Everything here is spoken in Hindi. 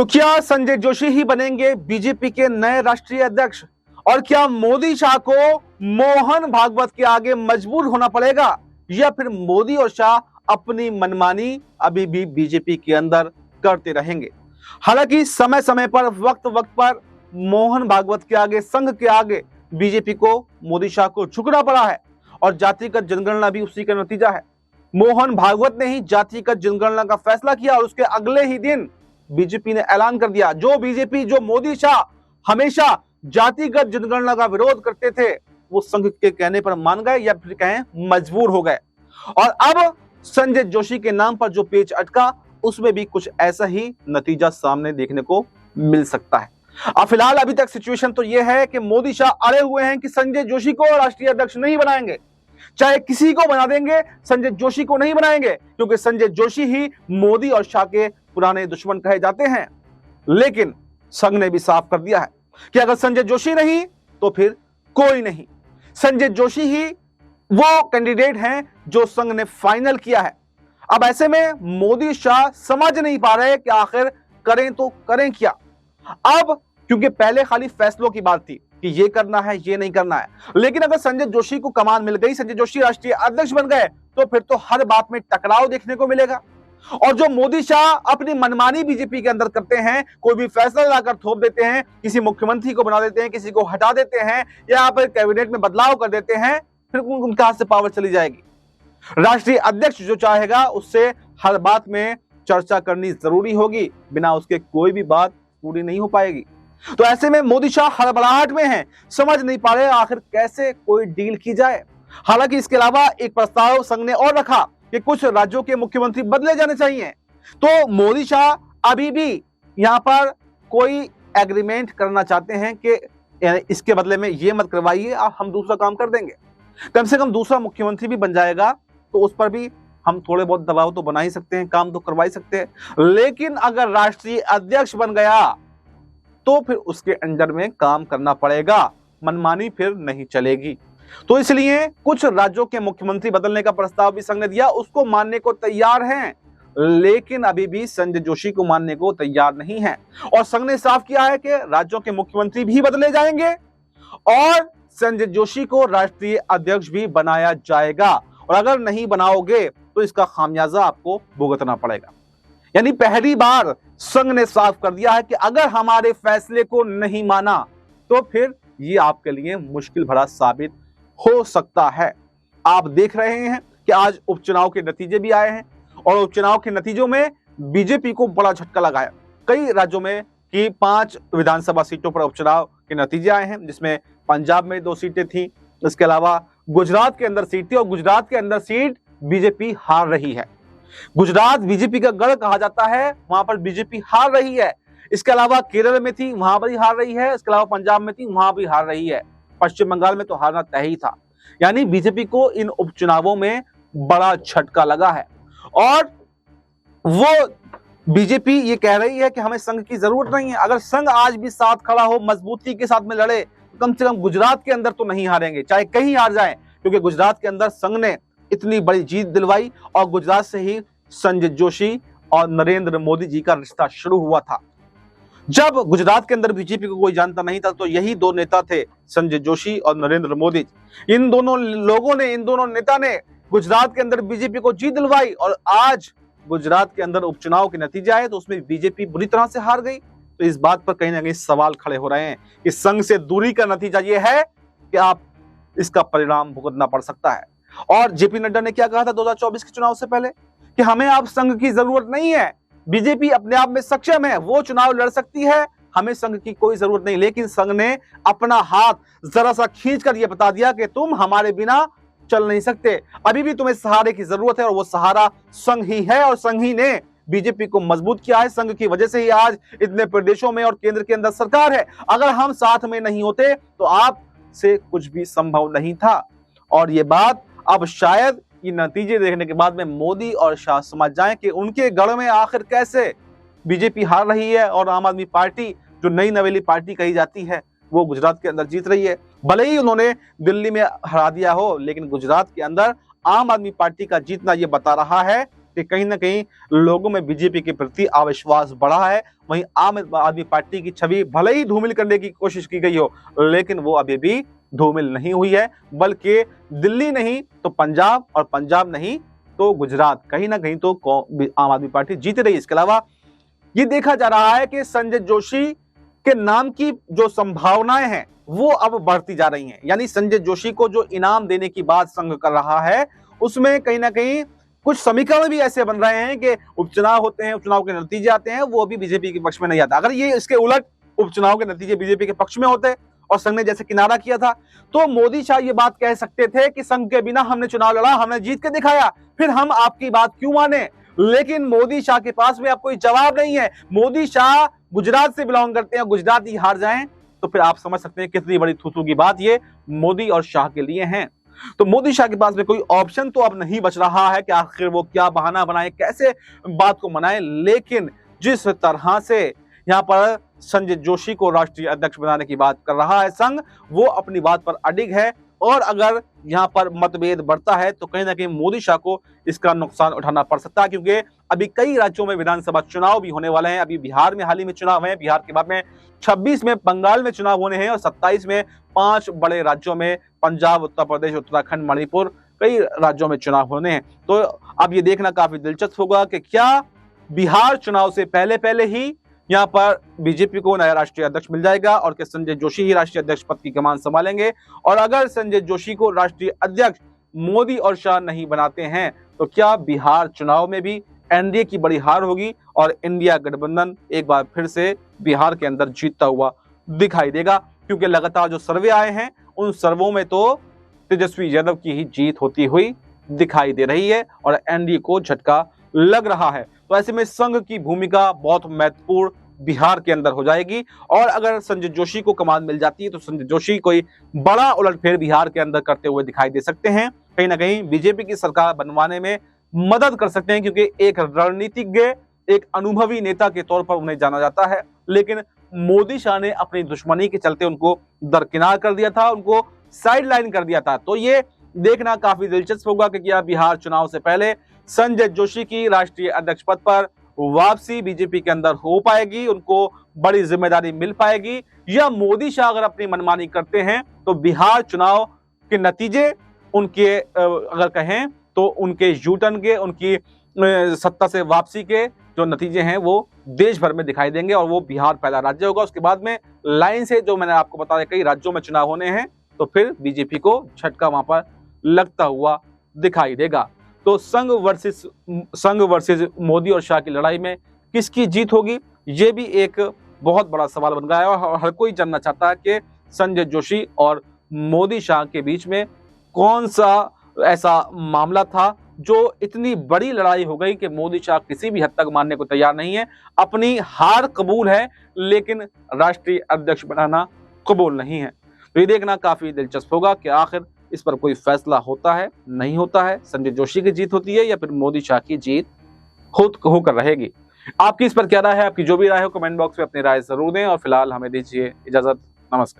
तो क्या संजय जोशी ही बनेंगे बीजेपी के नए राष्ट्रीय अध्यक्ष? और क्या मोदी शाह को मोहन भागवत के आगे मजबूर होना पड़ेगा, या फिर मोदी और शाह अपनी मनमानी अभी भी बीजेपी के अंदर करते रहेंगे? हालांकि समय समय पर वक्त वक्त पर मोहन भागवत के आगे, संघ के आगे बीजेपी को, मोदी शाह को झुकना पड़ा है, और जातिगत जनगणना भी उसी का नतीजा है। मोहन भागवत ने ही जातिगत जनगणना का फैसला किया और उसके अगले ही दिन बीजेपी ने ऐलान कर दिया। जो मोदी शाह हमेशा जातिगत जनगणना का विरोध करते थे, वो संघ के कहने पर मान गए, या फिर कहें मजबूर हो गए। और अब संजय जोशी के नाम पर जो पेच अटका, उसमें भी कुछ ऐसा ही नतीजा सामने देखने को मिल सकता है। अब फिलहाल अभी तक सिचुएशन तो यह है कि मोदी शाह अड़े हुए हैं कि संजय जोशी को राष्ट्रीय अध्यक्ष नहीं बनाएंगे, चाहे किसी को बना देंगे, संजय जोशी को नहीं बनाएंगे, क्योंकि संजय जोशी ही मोदी और शाह के पुराने दुश्मन कहे जाते हैं। लेकिन संघ ने भी साफ कर दिया है कि अगर संजय जोशी नहीं तो फिर कोई नहीं। संजय जोशी ही वो कैंडिडेट हैं जो संघ ने फाइनल किया है। अब ऐसे में मोदी शाह समझ नहीं पा रहे कि आखिर करें तो करें क्या। अब क्योंकि पहले खाली फैसलों की बात थी कि ये करना है, ये नहीं करना है, लेकिन अगर संजय जोशी को कमान मिल गई, संजय जोशी राष्ट्रीय अध्यक्ष बन गए, तो फिर तो हर बात में टकराव देखने को मिलेगा। और जो मोदी शाह अपनी मनमानी बीजेपी के अंदर करते हैं, कोई भी फैसला लाकर थोप देते हैं, किसी मुख्यमंत्री को बना देते हैं, किसी को हटा देते हैं, या फिर कैबिनेट में बदलाव कर देते हैं, फिर उनके हाथ से पावर चली जाएगी। राष्ट्रीय अध्यक्ष जो चाहेगा उससे हर बात में चर्चा करनी जरूरी होगी, बिना उसके कोई भी बात पूरी नहीं हो पाएगी। तो ऐसे में मोदी शाह हड़बड़ाहट में हैं, समझ नहीं पा रहे आखिर कैसे कोई डील की जाए। हालांकि इसके अलावा एक प्रस्ताव संघ ने और रखा कि कुछ राज्यों के मुख्यमंत्री बदले जाने चाहिए। तो मोदी शाह अभी भी यहां पर कोई एग्रीमेंट करना चाहते हैं कि इसके बदले में ये मत करवाइए, आप हम दूसरा काम कर देंगे। कम से कम दूसरा मुख्यमंत्री भी बन जाएगा तो उस पर भी हम थोड़े बहुत दबाव तो बना ही सकते हैं, काम तो करवा ही सकते हैं। लेकिन अगर राष्ट्रीय अध्यक्ष बन गया तो फिर उसके अंडर में काम करना पड़ेगा, मनमानी फिर नहीं चलेगी। तो इसलिए कुछ राज्यों के मुख्यमंत्री बदलने का प्रस्ताव भी संघ ने दिया, उसको मानने को तैयार हैं, लेकिन अभी भी संजय जोशी को मानने को तैयार नहीं है। और संघ ने साफ किया है कि राज्यों के मुख्यमंत्री भी बदले जाएंगे और संजय जोशी को राष्ट्रीय अध्यक्ष भी बनाया जाएगा, और अगर नहीं बनाओगे तो इसका खामियाजा आपको भुगतना पड़ेगा। यानी पहली बार संघ ने साफ कर दिया है कि अगर हमारे फैसले को नहीं माना तो फिर ये आपके लिए मुश्किल भरा साबित हो सकता है। आप देख रहे हैं कि आज उपचुनाव के नतीजे भी आए हैं, और उपचुनाव के नतीजों में बीजेपी को बड़ा झटका लगा है। कई राज्यों में कि 5 विधानसभा सीटों पर उपचुनाव के नतीजे आए हैं, जिसमें पंजाब में 2 सीटें थी, इसके अलावा गुजरात के अंदर सीट थी, और गुजरात के अंदर सीट बीजेपी हार रही है। गुजरात बीजेपी का गढ़ कहा जाता है, वहां पर बीजेपी हार रही है। इसके अलावा केरल में थी, वहां पर ही हार रही है। इसके अलावा पंजाब में थी, वहां भी हार रही है। पश्चिम बंगाल में तो हारना तय ही था। यानी बीजेपी को इन उपचुनावों में बड़ा झटका लगा है, और वो बीजेपी ये कह रही है कि हमें संघ की जरूरत नहीं है। अगर संघ आज भी साथ खड़ा हो, मजबूती के साथ में लड़े, तो कम से कम गुजरात के अंदर तो नहीं हारेंगे, चाहे कहीं हार जाए, क्योंकि गुजरात के अंदर संघ ने इतनी बड़ी जीत दिलवाई, और गुजरात से ही संजय जोशी और नरेंद्र मोदी जी का रिश्ता शुरू हुआ था। जब गुजरात के अंदर बीजेपी को कोई जानता नहीं था, तो यही 2 नेता थे, संजय जोशी और नरेंद्र मोदी। इन दोनों लोगों ने, इन दोनों नेता ने गुजरात के अंदर बीजेपी को जीत दिलवाई, और आज गुजरात के अंदर उपचुनाव के नतीजे आए तो उसमें बीजेपी बुरी तरह से हार गई। तो इस बात पर कहीं ना कहीं सवाल खड़े हो रहे हैं कि संघ से दूरी का नतीजा यह है कि आप इसका परिणाम भुगतना पड़ सकता है। और जेपी नड्डा ने क्या कहा था 2024 के चुनाव से पहले कि हमें अब संघ की जरूरत नहीं है, बीजेपी अपने आप में सक्षम है, वो चुनाव लड़ सकती है, हमें संघ की कोई जरूरत नहीं। लेकिन संघ ने अपना हाथ जरा सा खींचकर यह बता दिया कि तुम हमारे बिना चल नहीं सकते, अभी भी तुम्हें सहारे की जरूरत है, और वो सहारा संघ ही है। और संघ ही ने बीजेपी को मजबूत किया है। संघ की वजह से ही आज इतने प्रदेशों में और केंद्र के अंदर सरकार है। अगर हम साथ में नहीं होते तो आप से कुछ भी संभव नहीं था। और ये बात अब शायद ये नतीजे देखने के बाद में मोदी और शाह समझ जाएं कि उनके गढ़ में आखिर कैसे बीजेपी हार रही है, और आम आदमी पार्टी जो नई नवेली पार्टी कही जाती है वो गुजरात के अंदर जीत रही है। भले ही उन्होंने दिल्ली में हरा दिया हो, लेकिन गुजरात के अंदर आम आदमी पार्टी का जीतना ये बता रहा है कि कहीं ना कहीं लोगों में बीजेपी के प्रति अविश्वास बढ़ा है। वहीं आम आदमी पार्टी की छवि भले ही धूमिल करने की कोशिश की गई हो, लेकिन वो अभी भी धूमिल नहीं हुई है, बल्कि दिल्ली नहीं तो पंजाब और पंजाब नहीं तो गुजरात, कहीं ना कहीं तो आम आदमी पार्टी जीत रही है। इसके अलावा ये देखा जा रहा है कि संजय जोशी के नाम की जो संभावनाएं हैं वो अब बढ़ती जा रही हैं। यानी संजय जोशी को जो इनाम देने की बात संघ कर रहा है, उसमें कहीं ना कहीं कुछ समीकरण भी ऐसे बन रहे हैं कि उपचुनाव होते हैं, उपचुनाव के नतीजे आते हैं, वो भी बीजेपी के पक्ष में नहीं आता। अगर ये इसके उलट उपचुनाव के नतीजे बीजेपी के पक्ष में होते और संघ ने जैसे किनारा किया था, तो मोदी शाह ये बात कह सकते थे कि संघ के बिना हमने चुनाव लड़ा, हमने जीत के दिखाया, फिर हम आपकी बात क्यों माने। लेकिन मोदी शाह के पास में अब कोई जवाब नहीं है। मोदी शाह गुजरात से बिलोंग करते हैं, गुजरात ही हार जाएं तो फिर आप समझ सकते हैं कितनी बड़ी थूथू की बात ये मोदी और शाह के लिए है। तो मोदी शाह के पास में कोई ऑप्शन तो अब नहीं बच रहा है कि आखिर वो क्या बहाना बनाए, कैसे बात को मनाए। लेकिन जिस तरह से यहां पर संजय जोशी को राष्ट्रीय अध्यक्ष बनाने की बात कर रहा है संघ, वो अपनी बात पर अडिग है। और अगर यहां पर मतभेद बढ़ता है तो कहीं ना कहीं मोदी शाह को इसका नुकसान उठाना पड़ सकता है, क्योंकि अभी कई राज्यों में विधानसभा चुनाव भी होने वाले हैं। अभी बिहार में हाल ही में चुनाव है, बिहार के बाद में 26 में बंगाल में चुनाव होने हैं और 27 में 5 बड़े राज्यों में पंजाब, उत्तर प्रदेश, उत्तराखंड, मणिपुर, कई राज्यों में चुनाव होने हैं। तो अब ये देखना काफी दिलचस्प होगा कि क्या बिहार चुनाव से पहले ही यहां पर बीजेपी को नया राष्ट्रीय अध्यक्ष मिल जाएगा और कि संजय जोशी ही राष्ट्रीय अध्यक्ष पद की कमान संभालेंगे। और अगर संजय जोशी को राष्ट्रीय अध्यक्ष मोदी और शाह नहीं बनाते हैं तो क्या बिहार चुनाव में भी एनडीए की बड़ी हार होगी और इंडिया गठबंधन एक बार फिर से बिहार के अंदर जीतता हुआ दिखाई देगा। क्योंकि लगातार जो सर्वे आए हैं उन सर्वों में तो तेजस्वी यादव की ही जीत होती हुई दिखाई दे रही है और एनडीए को झटका लग रहा है। तो ऐसे में संघ की भूमिका बहुत महत्वपूर्ण बिहार के अंदर हो जाएगी। और अगर संजय जोशी को कमान मिल जाती है तो संजय जोशी कोई बड़ा उलटफेर बिहार के अंदर करते हुए दिखाई दे सकते हैं, कहीं ना कहीं बीजेपी की सरकार बनवाने में मदद कर सकते हैं। क्योंकि एक रणनीतिज्ञ, एक अनुभवी नेता के तौर पर उन्हें जाना जाता है। लेकिन मोदी शाह ने अपनी दुश्मनी के चलते उनको दरकिनार कर दिया था, उनको साइड लाइन कर दिया था। तो ये देखना काफी दिलचस्प होगा कि क्या बिहार चुनाव से पहले संजय जोशी की राष्ट्रीय अध्यक्ष पद पर वापसी बीजेपी के अंदर हो पाएगी, उनको बड़ी जिम्मेदारी मिल पाएगी, या मोदी शाह अगर अपनी मनमानी करते हैं तो बिहार चुनाव के नतीजे उनके अगर कहें तो उनके यूटर्न के, उनकी सत्ता से वापसी के जो नतीजे हैं वो देश भर में दिखाई देंगे और वो बिहार पहला राज्य होगा। उसके बाद में लाइन से जो मैंने आपको बताया कई राज्यों में चुनाव होने हैं तो फिर बीजेपी को झटका वहां पर लगता हुआ दिखाई देगा। तो संघ वर्सेस मोदी और शाह की लड़ाई में किसकी जीत होगी, ये भी एक बहुत बड़ा सवाल बन गया है और हर कोई जानना चाहता है कि संजय जोशी और मोदी शाह के बीच में कौन सा ऐसा मामला था जो इतनी बड़ी लड़ाई हो गई कि मोदी शाह किसी भी हद तक मानने को तैयार नहीं है। अपनी हार कबूल है लेकिन राष्ट्रीय अध्यक्ष बनाना कबूल नहीं है। तो ये देखना काफी दिलचस्प होगा कि आखिर इस पर कोई फैसला होता है, नहीं होता है, संजय जोशी की जीत होती है या फिर मोदी शाह की जीत होकर रहेगी। आपकी इस पर क्या राय है? आपकी जो भी राय हो कमेंट बॉक्स में अपनी राय जरूर दें और फिलहाल हमें दीजिए इजाजत। नमस्कार।